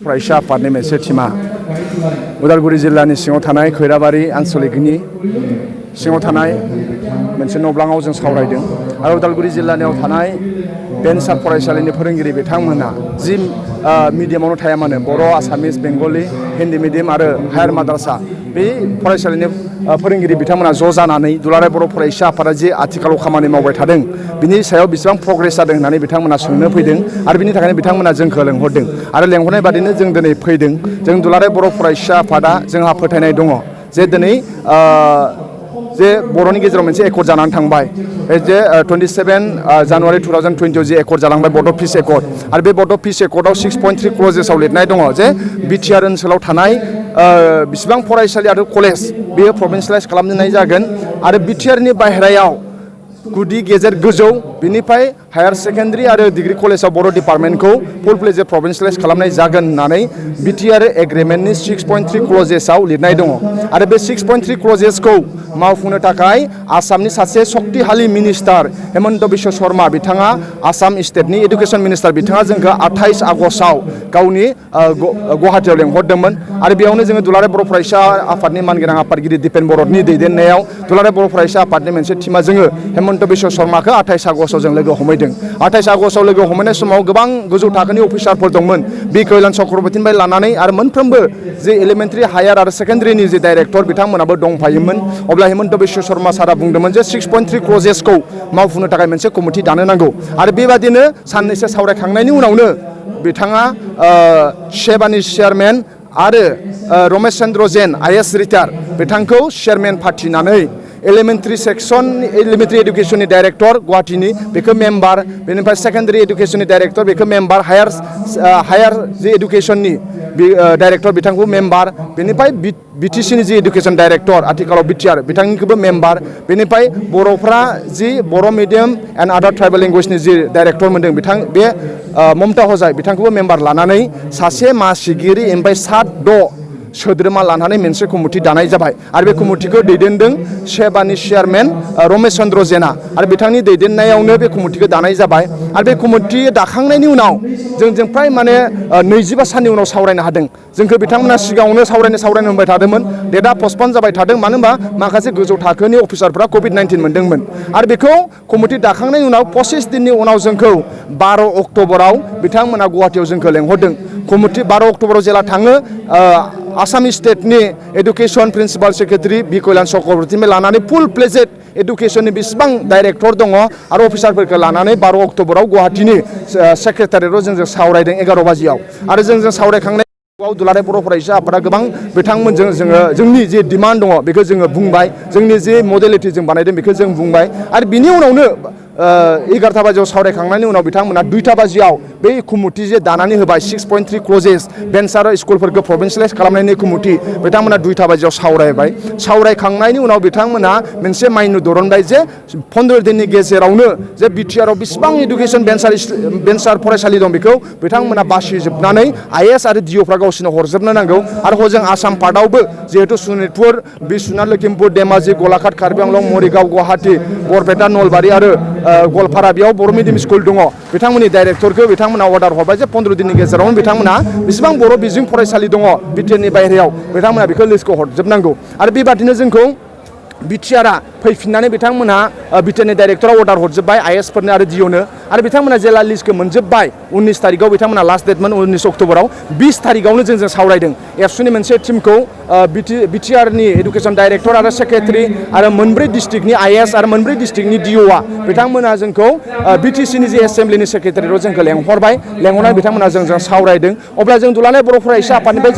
फरायसा आफादनि मोनसे टीमा उदालगुरि जिल्लानि सिङाव थानाय खैराबारि आन्सलिकनि सिङाव थानाय मोनसे न'ब्लाङाव जों सावरायदों आरो उदालगुरि जिल्लायाव थानाय बेनसार फरायसालिनि फोरोंगिरि बिथांमोना जि मिडियामावनो थाया मानो बर' आसामिस बेंगलि हिन्दी मिडियाम आरो हायार माद्रासा बे फरायसालिनि फोरोंगिरि बिथांमोना ज' जानानै दुलाराय बर' फरायसा आफादा जे आथिखालाव खामानि मावबाय थादों बिनि सायाव बेसेबां प्रग्रेस जादों होननानै बिथांमोना सोंनो फैदों आरो बिनि थाखायनो बिथांमोना जोंखौ लेंहरदों आरो लेंहरनाय बादिनो जों दिनै फैदों जों दुलाराय बर' फरायसा आफादा जोंहा फोथायनाय दङ जे दिनै जे बर'नि गेजेराव मोनसे एकर्ड जानानै थांबाय जे 27 जानुवारि 2020 जे एकर्ड जालांबाय बड' पिस एकर्ड आरो बे बड' पिस एकर्डआव 6.3 क्लजेसआव लिरनाय दङ जे बिटिआर ओनसोलाव थानाय बिसिबां फरायसालि आरो कलेज बेयो प्रभिन्सियेलाइज खालामनाय जागोन आरो बिटिआरनि बाहेरायाव गुदि गेजेर गोजौ बिनिफ्राय हायार सेकेन्डारि आरो डिग्री कलेजाव बर' डिपार्टमेन्टखौ फुल फ्लेजेड प्रभिन्सियेलाइज खालामनाय जागोन होननानै बिटिआर एग्रिमेन्टनि 6.3 क्लजेसआव लिरनाय दङ आरो बे 6.3 क्लजेसखौ मावफुंनो थाखाय आसामनि सासे शक्तिशाली मिनिस्टार हेमन्त बिश्व शर्मा बिथाङा आसाम स्टेटनि एडुकेशन मिनिस्टार बिथाङा जोंखौ 28 आगस्टआव गावनि गुवाहाटीयाव लेंहरदोंमोन आरो बेयावनो जोङो दुलाराय बर' फरायसा आफादनि मानगोनां आफादगिरि दिपेन बर'नि दैदेननायाव दुलाराय बर' फरायसा आफादनि मोनसे टीमा जोङो हेमन्त बिश्व शर्माखौ 28 आगस्टआव जों लोगो हमैदों 28 आगस्टआव लोगो हमैनाय समाव गोबां गोजौ थाखोनि अफिसारफोर दंमोन बि कैलान चक्रवर्तीनिफ्राय लानानै आरो मोनफ्रोमबो जे एलिमेन्टारि हायार आरो सेकेन्डारिनि जे डाइरेक्टर बिथांमोनाबो दंफायोमोन अब्ला हेमन्त बिश्व शर्मा सारा बुंदोंमोन जे 6.3 क्लजेसखौ मावफुंनो थाखाय मोनसे कमिटि दानो नांगौ आरो बेबादिनो साननैसो सावरायखांनायनि उनावनो बिथाङा सेबानि चेयारमेन आरो रमेश चन्द्र जैन आइएएस रिटायार बिथांखौ चेयारमेन फाथिनानै एलिमेन्टारि सेक्सन एलिमेन्टारि एडुकेशननि डाइरेक्टर गुवाहाटीनि बेखौ मेम्बार बेनिफ्राय सेकेन्डारि एडुकेशननि डाइरेक्टर बेखौ मेम्बार हायार जे एडुकेशननि डाइरेक्टर बिथांखौ मेम्बार बेनिफ्राय बिटिसिनि जि एडुकेशन डाइरेक्टर आथिखालाव बिटिआर बिथांनिखौबो मेम्बार बेनिफ्राय बर'फ्रा जि बर' मिडियाम एन्ड आदार ट्राइबेल लेंगुवेजनि जि डाइरेक्टर मोनदों बिथां बे ममता हजाय बिथांखौबो मेम्बार लानानै सासे मासिगिरि ओमफ्राय 7 सोद्रोमा लानानै मोनसे कमिटि दानाय जाबाय आरो बे कमिटिखौ दैदेनदों सेबानि चेयारमेन रमेश चन्द्र जैना आरो बिथांनि दैदेननायावनो बे कमिटिखौ दानाय जाबाय आरो बे कमिटि दाखांनायनि उनाव जों फ्राय माने 25 साननि उनाव सावरायनो हादों जोंखौ बिथांमोना सिगाङावनो सावरायनो होनबाय थादोंमोन डेटआ पस्टपन जाबाय थादों मानो होनबा माखासे गोजौ थाखोनि अफिसारफ्रा COVID-19 मोनदोंमोन आरो बेखौ कमिटि दाखांनायनि उनाव 25 दिननि उनाव जोंखौ 12 अक्ट'बराव बिथांमोना गुवाहाटीयाव जोंखौ लेंहरदों कमिटि 12 अक्ट'बराव जेला थाङो आसाम स्टेटनि एडुकेशन प्रिन्सिपाल सेक्रेटारि बि कैलान चक्रवर्तीनिफ्राय लानानै फुल फ्लेजेड एडुकेशननि बेसेबां डाइरेक्टर दङ आरो अफिसारफोरखौ लानानै 12 अक्ट'बराव गुवाहाटीनि सेक्रेटारियेटआव जों सावरायदों 11 बाजियाव आरो जों सावरायखांनाय दुलाराय बर' फरायसा आफादा गोबां बिथांमोनजों जोङो जोंनि जे डिमान्ड दङ बेखौ जोङो बुंबाय जोंनि जे मडेलिटि जों बानायदों बेखौ जों बुंबाय आरो बिनि उनावनो 11 बाजियाव सावरायखांनायनि उनाव बिथांमोना 2 बाजियाव बै कमिटि जे दानानै होबाय 6.3 क्लजेस बेन्च आरो स्कुलफोरखौ प्रभिन्सियेलाइज खालामनायनि कमिटि बिथांमोना 2 बाजियाव सावरायखांनायनि उनाव बिथांमोना मोनसे माइनु दरनबाय जे 15 दिननि गेजेरावनो जे बिटिआरआव बेसेबां एडुकेशन बेन्चार फरायसालि दं बेखौ बिथांमोना बासिजोबनानै आइएएस आरो डिअफ्रा गावसोरनो हरजोबनो नांगौ आरो हजों आसाम पार्टआवबो जिहेतु सनितपुर बिश्वनाथ लखिमपुर धेमाजि गलाघाट कार्बि आंलं मरिगाव गुवाहाटी बरपेटा नलबारि आरो गवालपारा बेयाव बर' मिडियाम स्कुल दङ बिथांमोननि डाइरेक्टरखौ बिथांमोना अर्डार हरबाय जे 15 दिननि गेजेरावनो बिथांमोना बेसेबां बर' बिजों फरायसालि दङ बिटिआरनि बाहेरायाव बिथांमोना बेखौ लिस्टखौ हरजोबनांगौ आरो बेबादिनो जोंखौ बिटिआरआ फैफिननानै बिथांमोना बिटिआरनि डाइरेक्टरा अर्डार हरजोब्बाय आइएएसफोरनो आरो डिअनो आरो बिथांमोना जेला लिस्टखौ मोनजोब्बाय 19 तारिखआव बिथांमोना लास्ट डेटमोन 19 अक्ट'बराव 20 तारिखआवनो जों सावरायदों एबसुनि मोनसे टीमखौ बिटिआरनि एडुकेशन डाइरेक्टर आरो सेक्रेटारि आरो मोनब्रै डिस्ट्रिक्टनि आइएएस आरो मोनब्रै डिस्ट्रिक्टनि डिअआ बिथांमोना जोंखौ बिटिसिनि जे एसेम्ब्लिनि सेक्रेटारियाव जोंखौ लेंहरनानै बिथांमोना जों सावरायदों अब्ला जों दुलाराय बर' फरायसा आफादनिफ्राय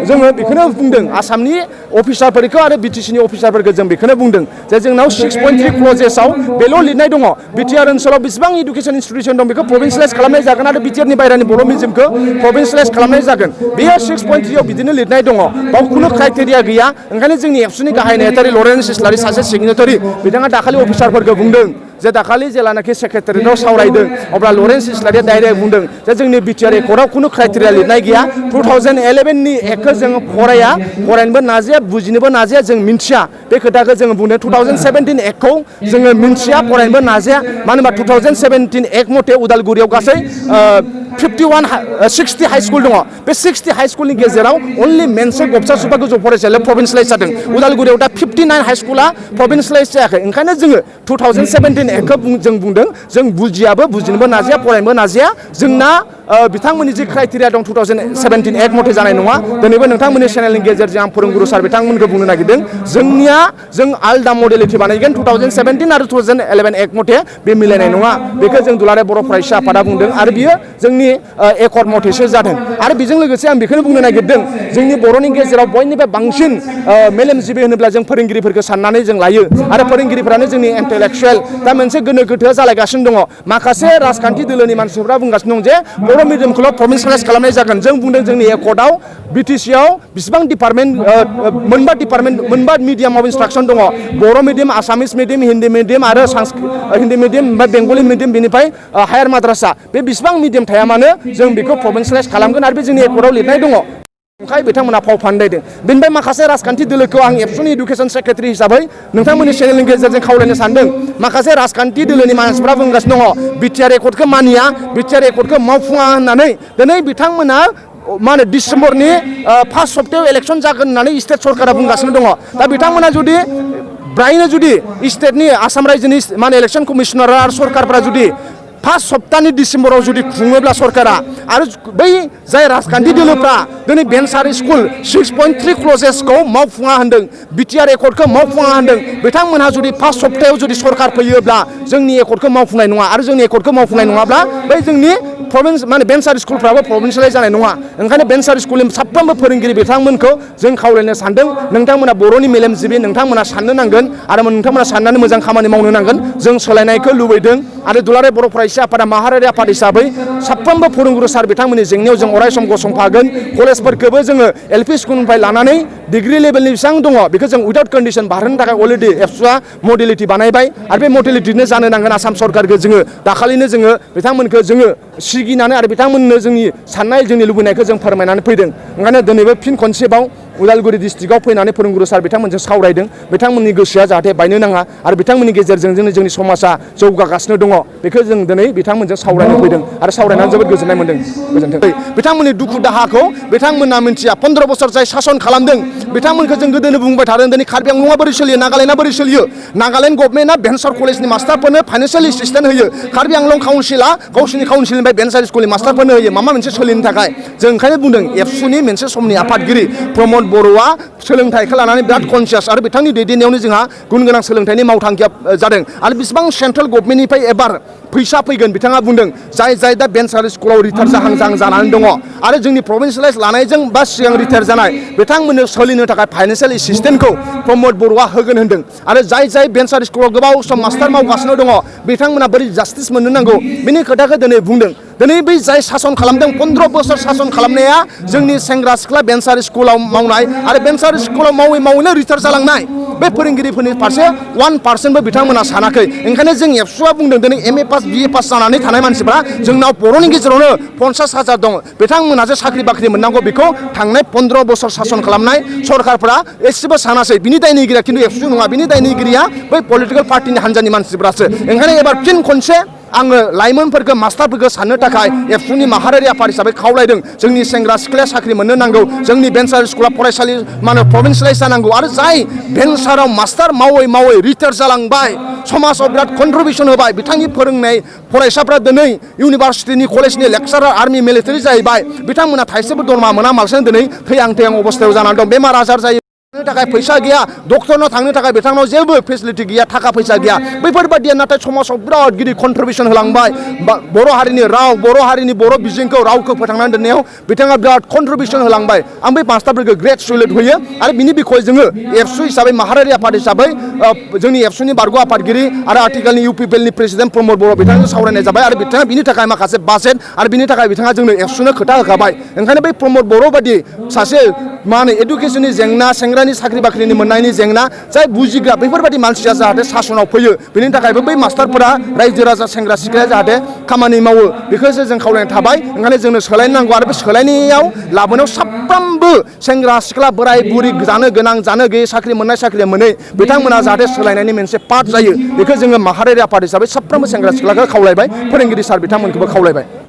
जोङो बेखौनो बुंदों आसामनि अफिसारफोरखौ आरो बिटिसिनि अफिसारफोरखौ जों बेखौनो बुंदों जे जोंनाव 6.3 क्लजेसआव बेल' लिरनाय दङ बिटिआर ओनसोलाव बेसेबां एडुकेशन इन्स्टिटिउसन दं बेखौ प्रभिन्सियेलाइज खालामनाय जागोन आरो बिटिआरनि बाहेरानि बर' मिडियामखौ प्रभिन्सियेलाइज खालामनाय जागोन बेयो 6.3 आव बिदिनो लिरनाय दङ बाव खुनु क्राइटेरिया गैया ओंखायनो जोंनि एबसुनि गाहाय नेहाथारि लरेन्स इस्लारि सासे सिगनेटारि बिथाङा दाखालि अफिसारफोरखौ बुंदों जे दाखालि जेलानाखि सेक्रेटारियेटआव सावरायदों अब्ला लरेन्स इस्लारिया डाइरेक्ट बुंदों जे जोंनि बिटिआर एकर्डआव खुनु क्राइटेरिया लिरनाय गैया 2011 नि एकखौ जोङो फरायनोबो नाजाया बुजिनोबो नाजाया जों मिन्थिया बे खोथाखौ जोङो बुंदों 2017 एकखौ जोङो मिन्थिया फरायनोबो नाजाया मानो होनबा 2017 एक मथे उदालगुरियाव गासै 60 हाई स्कुल दङ बे 60 हाई स्कुलनि गेजेराव अनलि मोनसे गबसा सुबा गोजौ फरायसालियाव प्रभिन्सियेलाइज जादों उदालगुरियाव दा 59 हाई स्कुला प्रभिन्सियेलाइज जायाखै ओंखायनो जोङो 2017 एकखौ जों बुंदों जों बुजियाबो बुजिनोबो नाजाया फरायनोबो नाजाया जोंना बिथांमोननि जि क्राइटेरिया दं 2017 एक मथे जानाय नङा दिनैबो नोंथांमोननि चेनेलनि गेजेरजों आं फोरोंगुरु सार बिथांमोनखौ बुंनो नागिरदों जों आलदा मडेलिटि बानायगोन 2017 आरो 2011 एक मथे बे मिलायनाय नङा बेखौ जों दुलाराय बर' फरायसा आफादा बुंदों आरो बियो जोंनि एकर्ड मथेसो जादों आरो बेजों लोगोसे आं बेखौनो बुंनो नागिरदों जोंनि बर'नि गेजेराव बयनिफ्राय बांसिन मेलेमजिबि होनोब्ला जों फोरोंगिरिफोरखौ साननानै जों लायो आरो फोरोंगिरिफ्रानो जोंनि इन्टेलेक्सुवेल दा मोनसे गोनो गोथोआ जालायगासिनो दङ माखासे राजखान्थि दोलोनि मानसिफ्रा बुंगासिनो दं जे बर' मिडियामखौल' प्रभिन्सियेलाइज खालामनाय जागोन जों बुंदों जोंनि एकर्डआव बिटिसिआव बेसेबां डिपार्टमेन्ट मोनबा मिडियाम अफ इन्सट्राक्सन दङ बर' medium Assamese medium Hindi medium आरो हिन्दी मिडियाम बा बेंगलि मिडियाम बेनिफ्राय हायार माद्रासा बे बेसेबां मिडियाम थाया मानो जों बेखौ प्रभिन्सियेलाइज खालामगोन आरो बे जोंनि एकर्डआव लिरनाय दङ ओंखाय बिथांमोना फाव फान्दायदों बेनिफ्राय माखासे राजखान्थि दोलोखौ आं एबसुनि इडुकेसन सेक्रेटारि हिसाबै नोंथांमोननि चेनेलनि गेजेरजों खावलायनो सानदों माखासे राजखान्थि दोलोनि मानसिफ्रा बुंगासिनो दङ बिटिआर एकर्डखौ मानिया बिटिआर एकर्डखौ मावफुङा होननानै दिनै बिथांमोना मा होनो डिसेम्बरनि फार्स्ट सप्तायाव इलेक्सन जागोन होननानै स्टेट सरकारा बुंगासिनो दङ दा बिथांमोना जुदि ब्रायनो जुदि स्टेटनि आसाम रायजोनि मा होनो इलेक्सन कमिसनार आरो सरकारफ्रा जुदि फार्स्ट सप्तानि डिसेम्बराव जुदि खुङोब्ला सरकारा आरो बै जाय राजखान्थि दोलोफ्रा दिनै बेनसारि स्कुल 6.3 क्लजेसखौ मावफुङा होनदों बिटिआर एकर्डखौ मावफुङा होनदों बिथांमोनहा जुदि फार्स्ट सप्तायाव जुदि सरकार फैयोब्ला जोंनि एकर्डखौ मावफुंनाय नङा आरो जोंनि एकर्डखौ मावफुंनाय नङाब्ला बै जोंनि प्रभिन्स माने बेनसारि स्कुलफ्राबो प्रभिन्सियेलाइज जानाय नङा ओंखायनो बेनसारि स्कुलनि साफ्रोमबो फोरोंगिरि बिथांमोनखौ जों खावलायनो सानदों नोंथांमोना बर'नि मेलेमजिबि नोंथांमोना साननो नांगोन आरो नोंथांमोना साननानै मोजां खामानि मावनो नांगोन जों सोलायनायखौ लुबैदों आरो दुलाराय बर' फरायसा आफादा माहारियारि आफाद हिसाबै साफ्रोमबो फोरोंगुरु सार बिथांमोननि जेंनायाव जों अराय सम गसंफागोन कलेजफोरखौबो जोङो एलपि स्कुलनिफ्राय लानानै डिग्री लेभेलनि बेसेबां दङ बेखौ जों उइदाउट कन्डिसन बारहोनो थाखाय अलरेडि एबसुआ मडेलिटि बानायबाय आरो बे मडेलिटिनो जानो नांगोन आसाम सरकारखौ जोङो दाखालिनो जोङो बिथांमोनखौ जोङो सिगिनानै आरो बिथांमोननो जोंनि साननाय जोंनि लुबैनायखौ जों फोरमायनानै फैदों ओंखायनो दिनैबो फिन खनसेबाव उदालगुरि डिस्ट्रिक्टआव फैनानै फोरोंगुरु सार बिथांमोनजों सावरायदों बिथांमोननि गोसोआ जाहाथे बायनो नाङा आरो बिथांमोननि गेजेरजों जोंनि समाजा जौगागासिनो दङ बेखौ जों दिनै बिथांमोनजों सावरायनो फैदों आरो सावरायनानै जोबोद गोजोननाय मोन्दों गोजोन्थों बिथांमोननि दुखु दाहाखौ बिथांमोना मिन्थिया 15 बोसोर जाय सासन खालामदों बिथांमोनखौ जों गोदोनो बुंबाय थादों दिनै कार्बि आंलंआ बोरै सोलियो नागालेण्डआ बोरै सोलियो नागालेण्ड गभर्नमेन्टआ भेन्सार कलेजनि मास्टारफोरनो फाइनान्सियेल एसिस्टेन्ट होयो कार्बि आंलं काउन्सिला गावसिनि काउन्सिलनिफ्राय भेन्सार स्कुलनि मास्टारफोरनो होयो माबा मोनसे सोलिनो थाखाय जों ओंखायनो बुंदों एबसुनि मोनसे समनि आफादगिरि प्रमद बर'आ सोलोंथाइखौ लानानै बिराद कनसियास आरो बिथांनि दैदेननायावनो जोंहा गुन गोनां सोलोंथाइनि मावथांखिया जादों आरो बेसेबां सेन्ट्रेल गभर्नमेन्टनिफ्राय एबार फैसा फैगोन बिथाङा बुंदों जाय दा भेन्सार स्कुलाव रिटायार जाहां जानानै दङ आरो जोंनि प्रभिन्सियेलाइज लानायजों बा सिगां रिटायार जानाय बिथांमोननो सोलिनो थाखाय फाइनान्सियेल एसिस्टेन्टखौ प्रमद बर'आ होगोन होनदों आरो जाय भेन्सार स्कुलाव गोबाव सम मास्टार मावगासिनो दङ बिथांमोना बोरै जास्टिस मोननो नांगौ बिनि खोथाखौ दिनै बुंदों दिनै बै जाय सासन खालामदों 15 बोसोर सासन खालामनाया जोंनि सेंग्रा सिख्ला भेन्सार स्कुलाव मावनाय आरो भेन्सार स्कुलाव मावैनो रिटायार जालांनाय बे फोरोंगिरिफोरनि फारसे 1% बिथांमोना सानाखै ओंखायनो जों एबसुआ बुंदों दिनै MA पास BA पास जानानै थानाय मानसिफ्रा जोंनाव बर'नि गेजेरावनो 50,000 दङ बिथांमोनासो साख्रि बाख्रि मोननांगौ बेखौ थांनाय 15 बोसोर सासन खालामनाय सरकारफ्रा एसेबो सानासै बिनि दायनिगिरिया खिन्थु एबसु नङा बिनि दायनिगिरिया बै पलिटिकेल पार्टिनि हान्जानि मानसिफ्रासो ओंखायनो एबार फिन खनसे आङो लाइमोनफोरखौ मास्टारफोरखौ साननो थाखाय एबसुनि माहारियारि आफाद हिसाबै खावलायदों जोंनि सेंग्रा सिख्लाया साख्रि मोननो नांगौ जोंनि भेन्सार स्कुला फरायसालि मा होनो प्रभिन्सियेलाइज जानांगौ आरो जाय भेन्साराव मास्टार मावै रिटायार जालांबाय समाजाव बिराद कन्ट्रिबिउसन होबाय बिथांनि फोरोंनाय फरायसाफ्रा दिनै इउनिभार्सिटिनि कलेजनि लेक्सारार आर्मि मिलिटारि जाहैबाय बिथांमोना थाइसेबो दरमा मोना मालसेनो दिनै थैहां अबस्थायाव जानानै दं बेमार आजार जायो थाखाय फैसा गैया डक्टरनाव थांनो थाखाय बिथांनाव जेबो फेसिलिटि गैया थाखा फैसा गैया बैफोरबादिया नाथाय समाजाव बिराद गिदिर कन्ट्रिबिउसन होलांबाय बर' हारिनि राव बर' हारिनि बर' बिजोंखौ रावखौ फोथांनानै दोननायाव बिथाङा बिराद कन्ट्रिबिउसन होलांबाय आं बै मास्टारफोरखौ ग्रेट सल्युट होयो आरो बिनि बिखय जोङो एबसु हिसाबै माहारियारि आफाद हिसाबै जोंनि एबसुनि बारग' आफादगिरि आरो आथिखालनि UPPLनि प्रेसिडेन्ट प्रमद बर' बिथांजों सावरायनाय जाबाय आरो बिथाङा बिनि थाखाय माखासे बाजेट आरो बिनि थाखाय बिथाङा जोंनो एबसुनो खोथा होखाबाय ओंखायनो बै प्रमद बर' बादि सासे मा होनो एडुकेसननि जेंना सेंग्रा सोलायनायनि साख्रि बाख्रिनि मोननायनि जेंना जाय बुजिग्रा बेफोरबायदि मानसिया जाहाथे सासनाव फैयो बेनि थाखायबो बै मास्टारफोरा रायजो राजा सेंग्रा सिख्लाया जाहाथे खामानि मावो बेखौसो जों खावलायनाय थाबाय। ओंखायनो जोंनो सोलायनांगौ आरो बे सोलायनायाव लाबोनायाव साफ्रोमबो सेंग्रा सिख्ला बोराय बुरि जानो गोनां जानो गैयै साख्रि मोननाय साख्रि मोनै बिथांमोना जाहाथे सोलायनायनि मोनसे पार्ट जायो बेखौ जोङो माहारियारि आफाद हिसाबै साफ्रोमबो सेंग्रा सिख्लाखौ खावलायबाय, फोरोंगिरि सार बिथांमोनखौबो खावलायबाय।